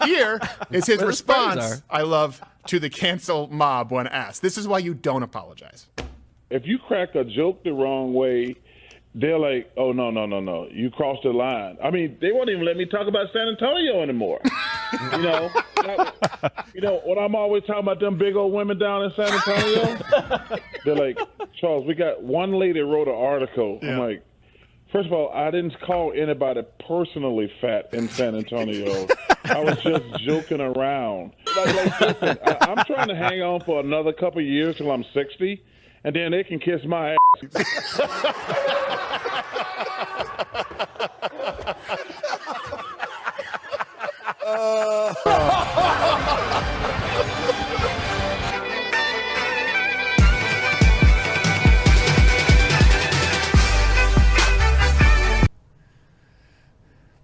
Here is his Where the response, spurs I love, to the cancel mob when asked. This is why you don't apologize. If you crack a joke the wrong way, they're like, oh, no. You crossed the line. I mean, they won't even let me talk about San Antonio anymore. you know, when I'm always talking about them big old women down in San Antonio, they're like, Charles, we got one lady wrote an article. Yeah. I'm like, first of all, I didn't call anybody personally fat in San Antonio. I was just joking around. Listen, I'm trying to hang on for another couple of years till I'm 60, and then they can kiss my ass.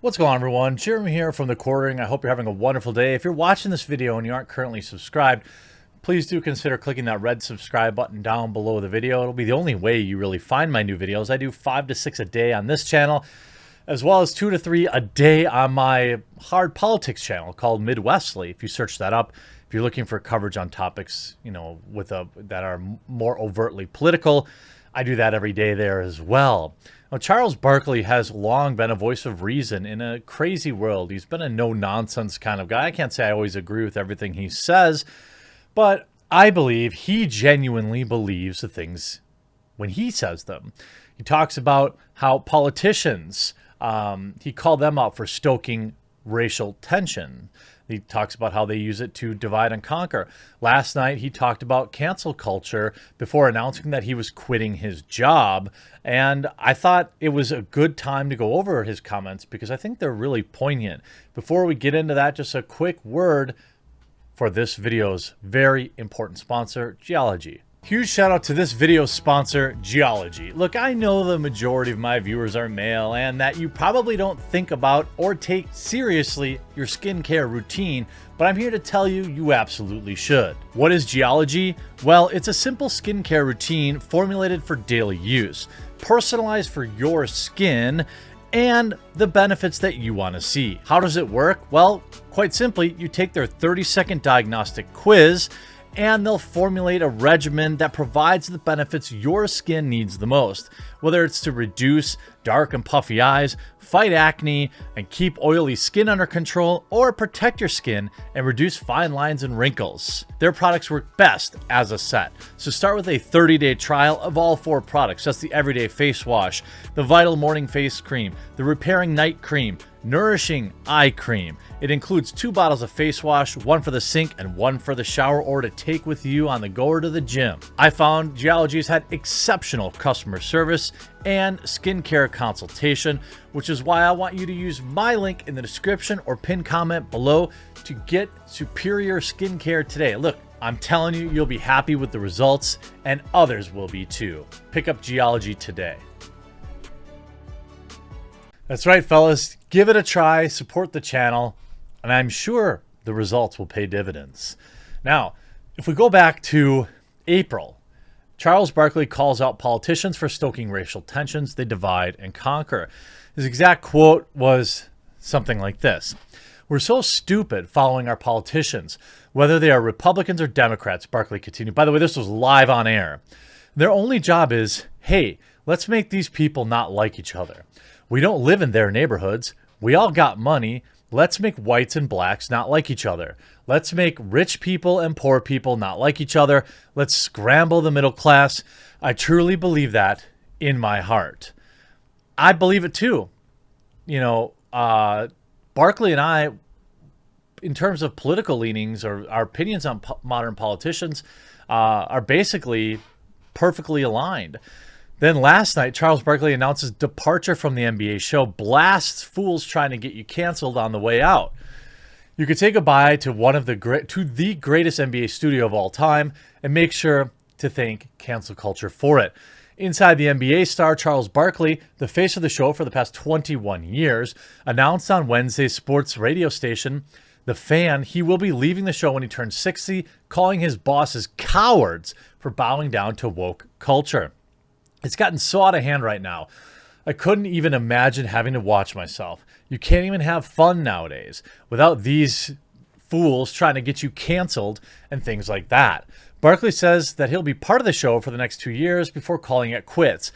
What's going on, everyone? Jeremy here from The Quartering. I hope you're having a wonderful day. If you're watching this video and you aren't currently subscribed, please do consider clicking that red subscribe button down below the video. It'll be the only way you really find my new videos. I do 5 to 6 a day on this channel, as well as 2 to 3 a day on my hard politics channel called Midwestly. If you search that up, if you're looking for coverage on topics, that are more overtly political, I do that every day there as well. Now, Charles Barkley has long been a voice of reason in a crazy world. He's been a no-nonsense kind of guy. I can't say I always agree with everything he says, but I believe he genuinely believes the things when he says them. He talks about how politicians, he called them out for stoking racial tension. He talks about how they use it to divide and conquer. Last night, he talked about cancel culture before announcing that he was quitting his job. And I thought it was a good time to go over his comments because I think they're really poignant. Before we get into that, just a quick word for this video's very important sponsor, Geology. Huge shout out to this video's sponsor, Geology. Look, I know the majority of my viewers are male and that you probably don't think about or take seriously your skincare routine, but I'm here to tell you, you absolutely should. What is Geology? Well, it's a simple skincare routine formulated for daily use, personalized for your skin, and the benefits that you want to see. How does it work? Well, quite simply, you take their 30-second diagnostic quiz, and they'll formulate a regimen that provides the benefits your skin needs the most, whether it's to reduce dark and puffy eyes, fight acne, and keep oily skin under control, or protect your skin and reduce fine lines and wrinkles. Their products work best as a set. So start with a 30-day trial of all 4 products. That's the Everyday Face Wash, the Vital Morning Face Cream, the Repairing Night Cream, Nourishing Eye Cream. It includes 2 bottles of face wash, 1 for the sink and 1 for the shower or to take with you on the go or to the gym. I found Geology's had exceptional customer service and skincare consultation, which is why I want you to use my link in the description or pinned comment below to get superior skincare today. Look, I'm telling you, you'll be happy with the results and others will be too. Pick up Geology today. That's right, fellas. Give it a try, support the channel, and I'm sure the results will pay dividends. Now, if we go back to April, Charles Barkley calls out politicians for stoking racial tensions. They divide and conquer. His exact quote was something like this: "We're so stupid following our politicians, whether they are Republicans or Democrats," Barkley continued. By the way, this was live on air. "Their only job is, hey, let's make these people not like each other. We don't live in their neighborhoods. We all got money. Let's make whites and blacks not like each other. Let's make rich people and poor people not like each other. Let's scramble the middle class. I truly believe that in my heart." I believe it too. Barkley and I, in terms of political leanings or our opinions on modern politicians, are basically perfectly aligned. Then last night, Charles Barkley announces departure from the NBA show, blasts fools trying to get you canceled on the way out. You could say goodbye to the greatest NBA studio of all time, and make sure to thank cancel culture for it. Inside the NBA star, Charles Barkley, the face of the show for the past 21 years, announced on Wednesday's sports radio station, The Fan, he will be leaving the show when he turns 60, calling his bosses cowards for bowing down to woke culture. It's gotten so out of hand right now. I couldn't even imagine having to watch myself. You can't even have fun nowadays without these fools trying to get you canceled and things like that. Barkley says that he'll be part of the show for the next 2 years before calling it quits,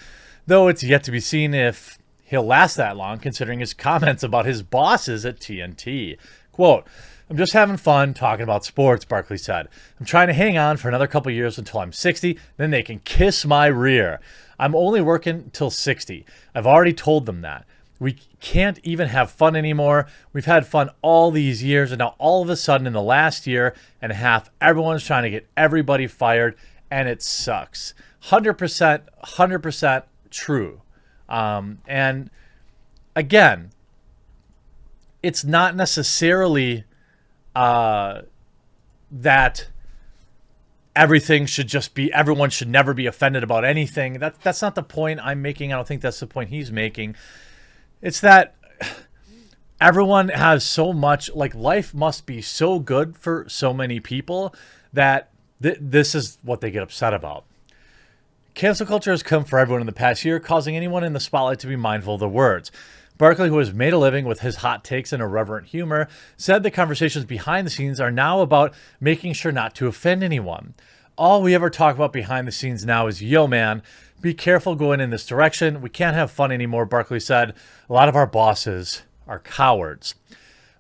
though it's yet to be seen if he'll last that long, considering his comments about his bosses at TNT. Quote, "I'm just having fun talking about sports," Barkley said. "I'm trying to hang on for another couple years until I'm 60, then they can kiss my rear. I'm only working till 60. I've already told them that. We can't even have fun anymore. We've had fun all these years, and now all of a sudden in the last year and a half, everyone's trying to get everybody fired, and it sucks." 100% true. And again, it's not necessarily that everything should just be, everyone should never be offended about anything. That's not the point I'm making. I don't think that's the point he's making. It's that everyone has so much, like, life must be so good for so many people that this is what they get upset about. Cancel culture has come for everyone in the past year, causing anyone in the spotlight to be mindful of their words. Barkley, who has made a living with his hot takes and irreverent humor, said the conversations behind the scenes are now about making sure not to offend anyone. "All we ever talk about behind the scenes now is, yo, man, be careful going in this direction. We can't have fun anymore," Barkley said. "A lot of our bosses are cowards."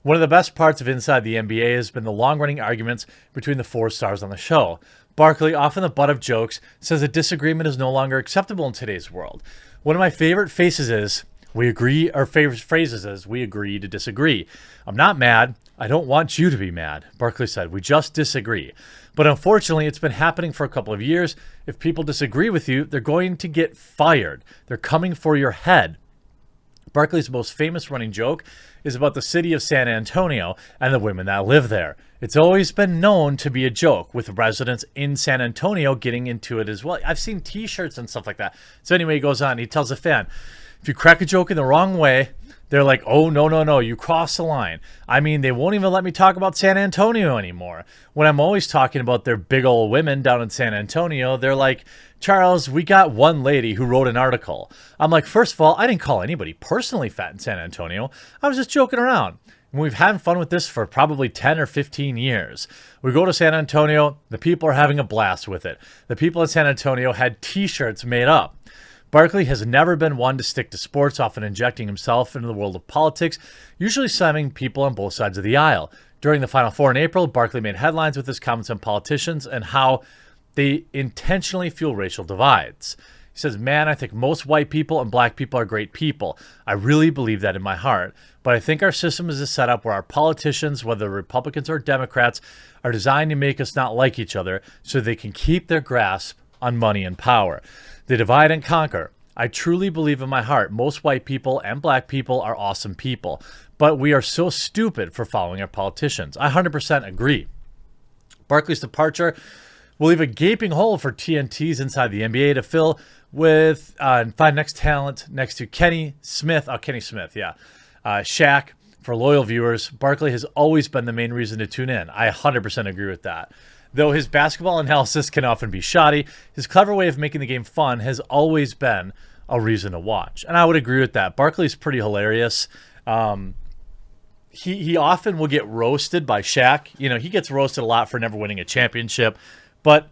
One of the best parts of Inside the NBA has been the long-running arguments between the 4 stars on the show. Barkley, often the butt of jokes, says a disagreement is no longer acceptable in today's world. "One of my favorite faces is, we agree," or favorite phrases is, "we agree to disagree. I'm not mad. I don't want you to be mad," Barkley said. "We just disagree. But unfortunately, it's been happening for a couple of years. If people disagree with you, they're going to get fired. They're coming for your head." Barkley's most famous running joke is about the city of San Antonio and the women that live there. It's always been known to be a joke, with residents in San Antonio getting into it as well. I've seen t-shirts and stuff like that. So anyway, he goes on, he tells a fan, "If you crack a joke in the wrong way, they're like, oh, no, you crossed the line. I mean, they won't even let me talk about San Antonio anymore. When I'm always talking about their big old women down in San Antonio, they're like, Charles, we got one lady who wrote an article." I'm like, first of all, I didn't call anybody personally fat in San Antonio. I was just joking around. And we've had fun with this for probably 10 or 15 years. We go to San Antonio, the people are having a blast with it. The people in San Antonio had t-shirts made up. Barkley has never been one to stick to sports, often injecting himself into the world of politics, usually slamming people on both sides of the aisle. During the Final Four in April, Barkley made headlines with his comments on politicians and how they intentionally fuel racial divides. He says, "Man, I think most white people and black people are great people. I really believe that in my heart. But I think our system is a setup where our politicians, whether Republicans or Democrats, are designed to make us not like each other so they can keep their grasp on money and power. They divide and conquer. I truly believe in my heart most white people and black people are awesome people. But we are so stupid for following our politicians." I 100% agree. Barkley's departure will leave a gaping hole for TNT's Inside the NBA to fill with find next talent next to Kenny Smith. Shaq. For loyal viewers, Barkley has always been the main reason to tune in. I 100% agree with that. Though his basketball analysis can often be shoddy, his clever way of making the game fun has always been a reason to watch. And I would agree with that. Barkley's pretty hilarious. He often will get roasted by Shaq. You know, he gets roasted a lot for never winning a championship. But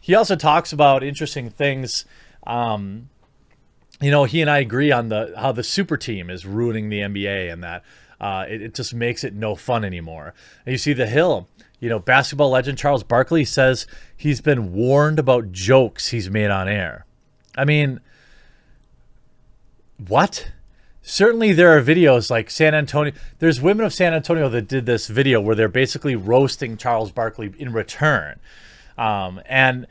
he also talks about interesting things. You know, he and I agree on how the super team is ruining the NBA and that it just makes it no fun anymore. And you see The Hill, you know, basketball legend Charles Barkley says he's been warned about jokes he's made on air. I mean, what? Certainly there are videos like San Antonio. There's women of San Antonio that did this video where they're basically roasting Charles Barkley in return. And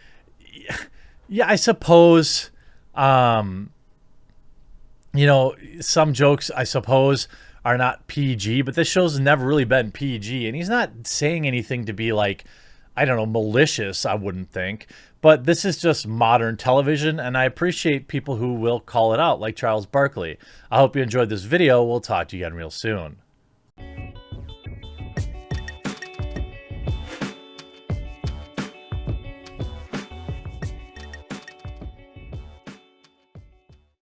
yeah, I suppose, you know, some jokes, I suppose, are not PG, but this show's never really been PG. And he's not saying anything to be like, I don't know, malicious, I wouldn't think. But this is just modern television, and I appreciate people who will call it out, like Charles Barkley. I hope you enjoyed this video. We'll talk to you again real soon.